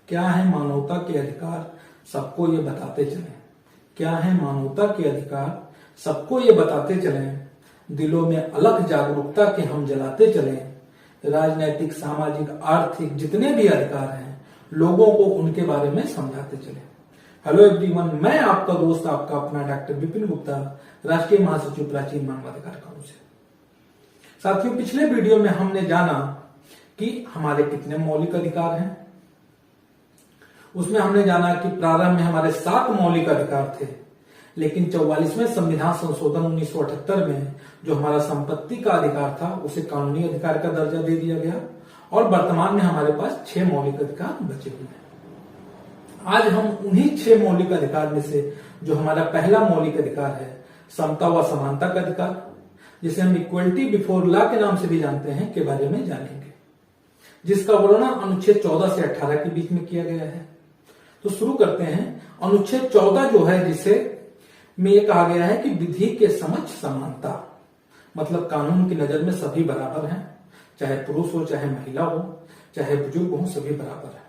क्या है मानवता के अधिकार, सबको ये बताते चलें। क्या है मानवता के अधिकार, सबको ये बताते चलें। दिलों में अलग जागरूकता के हम जलाते चलें। राजनैतिक, सामाजिक, आर्थिक जितने भी अधिकार हैं, लोगों को उनके बारे में समझाते चलें। हेलो एवरीवन, मैं आपका दोस्त, आपका अपना डॉक्टर विपिन गुप्ता, राष्ट्रीय महासचिव प्राचीन मानवाधिकार कानून से। साथियों, पिछले वीडियो में हमने जाना कि हमारे कितने मौलिक अधिकार हैं। उसमें हमने जाना कि प्रारंभ में हमारे 7 मौलिक अधिकार थे, लेकिन 44वें संविधान संशोधन 1978 में जो हमारा संपत्ति का अधिकार था उसे कानूनी अधिकार का दर्जा दे दिया गया और वर्तमान में हमारे पास 6 मौलिक अधिकार बचे हुए हैं। आज हम उन्हीं 6 मौलिक अधिकार में से जो हमारा पहला मौलिक अधिकार है, समता व समानता का अधिकार, जिसे हम इक्वलिटी बिफोर लॉ के नाम से भी जानते हैं, के बारे में जानेंगे, जिसका वर्णन अनुच्छेद 14 से 18 के बीच में किया गया है। तो शुरू करते हैं। अनुच्छेद 14 जो है, जिसे में यह कहा गया है कि विधि के समक्ष समानता, मतलब कानून की नजर में सभी बराबर हैं, चाहे पुरुष हो, चाहे महिला हो, चाहे बुजुर्ग हो, सभी बराबर हैं।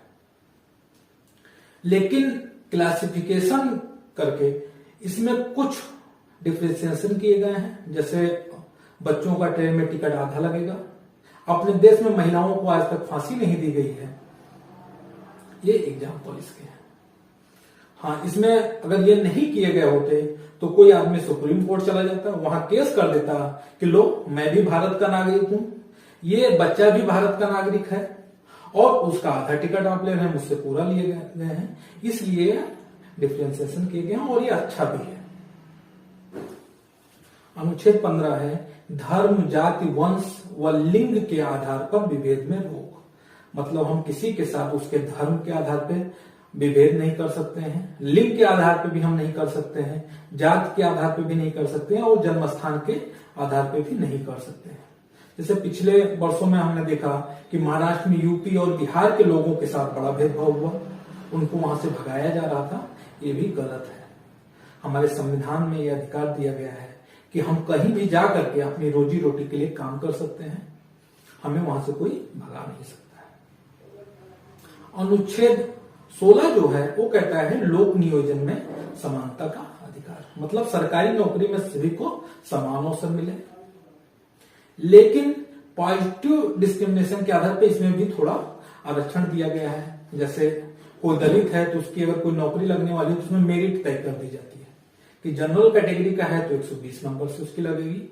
लेकिन क्लासिफिकेशन करके इसमें कुछ डिफ्रेंशिएशन किए गए हैं। जैसे बच्चों का ट्रेन में टिकट आधा लगेगा। अपने देश में महिलाओं को आज तक फांसी नहीं दी गई है। ये एग्जाम्पल इसके हैं। हाँ, इसमें अगर ये नहीं किए गए होते तो कोई आदमी सुप्रीम कोर्ट चला जाता, वहां केस कर देता कि लो, मैं भी भारत का नागरिक हूं, ये बच्चा भी भारत का नागरिक है और उसका आधा टिकट आप ले रहे हैं, मुझसे पूरा लिए गए हैं। इसलिए डिफ्रेंसिएशन किए गए हैं और ये अच्छा भी है। अनुच्छेद 15 है, धर्म, जाति, वंश व लिंग के आधार पर विभेद में रोक। मतलब हम किसी के साथ उसके धर्म के आधार पर विभेद नहीं कर सकते हैं, लिंग के आधार पर भी हम नहीं कर सकते हैं, जाति के आधार पर भी नहीं कर सकते हैं और जन्म स्थान के आधार पर भी नहीं कर सकते हैं। जैसे पिछले वर्षों में हमने देखा कि महाराष्ट्र में यूपी और बिहार के लोगों के साथ बड़ा भेदभाव हुआ, उनको वहां से भगाया जा रहा था। ये भी गलत है। हमारे संविधान में यह अधिकार दिया गया है कि हम कहीं भी जा करके अपनी रोजी रोटी के लिए काम कर सकते हैं, हमें वहां से कोई भगा नहीं सकता है। अनुच्छेद 16 जो है वो कहता है लोक नियोजन में समानता का अधिकार, मतलब सरकारी नौकरी में सभी को समान अवसर मिले। लेकिन पॉजिटिव डिस्क्रिमिनेशन के आधार पर इसमें भी थोड़ा आरक्षण दिया गया है। जैसे कोई दलित है तो उसकी अगर कोई नौकरी लगने वाली है तो उसमें मेरिट तय कर दी जाती है कि जनरल कैटेगरी का है तो 120 नंबर से उसकी लगेगी,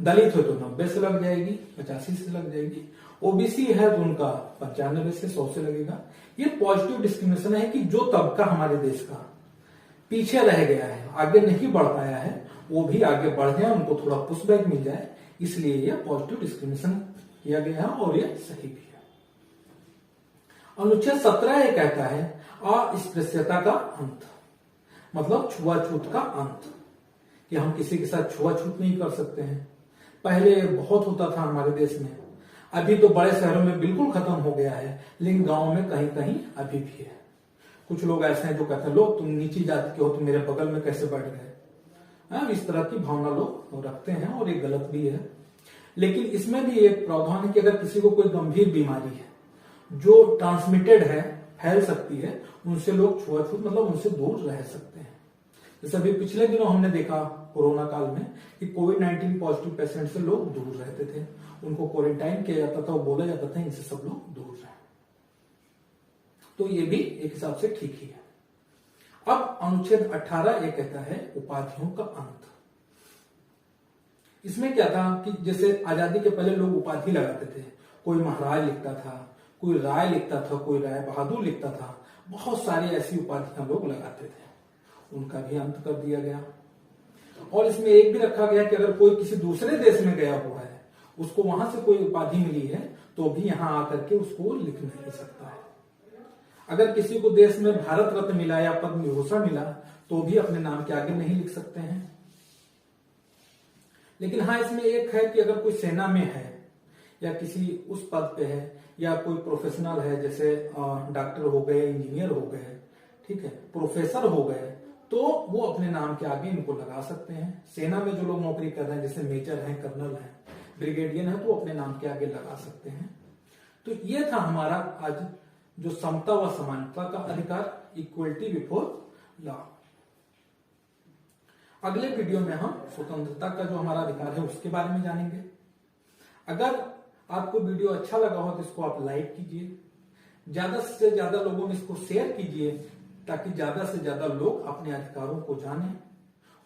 दलित हो तो 90 से लग जाएगी, 85 से लग जाएगी, ओबीसी है तो उनका 95 से 100 से लगेगा। ये पॉजिटिव डिस्क्रिमिनेशन है कि जो तबका हमारे देश का पीछे रह गया है, आगे नहीं बढ़ पाया है, वो भी आगे बढ़ जाए, उनको थोड़ा पुशबैक मिल जाए, इसलिए यह पॉजिटिव डिस्क्रिमिनेशन किया गया है और यह सही भी है। अनुच्छेद 17 ये कहता है अस्पृश्यता का अंत, मतलब छुआछूत का अंत, कि हम किसी के साथ छुआछूत नहीं कर सकते हैं। पहले बहुत होता था हमारे देश में, अभी तो बड़े शहरों में बिल्कुल खत्म हो गया है, लेकिन गांव में कहीं कहीं अभी भी है। कुछ लोग ऐसे हैं जो कहते हैं लो तुम नीची जाति के हो, तुम मेरे बगल में कैसे बैठ गए। इस तरह की भावना लोग रखते हैं और ये गलत भी है। लेकिन इसमें भी एक प्रावधान है कि अगर किसी को कोई गंभीर बीमारी है जो ट्रांसमिटेड है, फैल सकती है, उनसे लोग छुआछूत मतलब उनसे दूर रह सकते हैं। जैसे अभी पिछले दिनों हमने देखा कोरोना काल में कि कोविड-19 पॉजिटिव पेशेंट से लोग दूर रहते थे, उनको क्वारंटाइन किया जाता था, बोला जाता था इनसे सब लोग दूर रहे। तो ये भी एक हिसाब से ठीक ही है। अब अनुच्छेद 18 ये कहता है उपाधियों का अंत। इसमें क्या था कि जैसे आजादी के पहले लोग उपाधि लगाते थे, कोई महाराज लिखता था, कोई राय लिखता था, कोई राय बहादुर लिखता था, बहुत सारी ऐसी उपाधियां लोग लगाते थे, उनका भी अंत कर दिया गया। और इसमें एक भी रखा गया कि अगर कोई किसी दूसरे देश में गया हुआ है, उसको वहां से कोई उपाधि मिली है तो भी यहां आकर के उसको लिख नहीं सकता है। अगर किसी को देश में भारत रत्न मिला या पद्म विभूषण मिला तो भी अपने नाम के आगे नहीं लिख सकते हैं। लेकिन हाँ, इसमें एक है कि अगर कोई सेना में है या किसी उस पद पे है या कोई प्रोफेशनल है, जैसे डॉक्टर हो गए, इंजीनियर हो गए, ठीक है, प्रोफेसर हो गए, तो वो अपने नाम के आगे इनको लगा सकते हैं। सेना में जो लोग नौकरी कर रहे हैं, जैसे मेजर हैं, कर्नल हैं, ब्रिगेडियर है, तो अपने नाम के आगे लगा सकते हैं। तो ये था हमारा आज जो समता व समानता का अधिकार, इक्वलिटी बिफोर लॉ। अगले वीडियो में हम स्वतंत्रता का जो हमारा अधिकार है उसके बारे में जानेंगे। अगर आपको वीडियो अच्छा लगा हो तो इसको आप लाइक कीजिए, ज्यादा से ज्यादा लोगों में इसको शेयर कीजिए, ताकि ज्यादा से ज्यादा लोग अपने अधिकारों को जानें,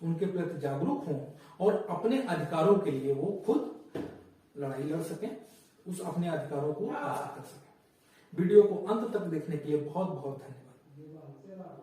उनके प्रति जागरूक हों और अपने अधिकारों के लिए वो खुद लड़ाई लड़ सकें, उस अपने अधिकारों को हासिल कर सकें। वीडियो को अंत तक देखने के लिए बहुत बहुत धन्यवाद।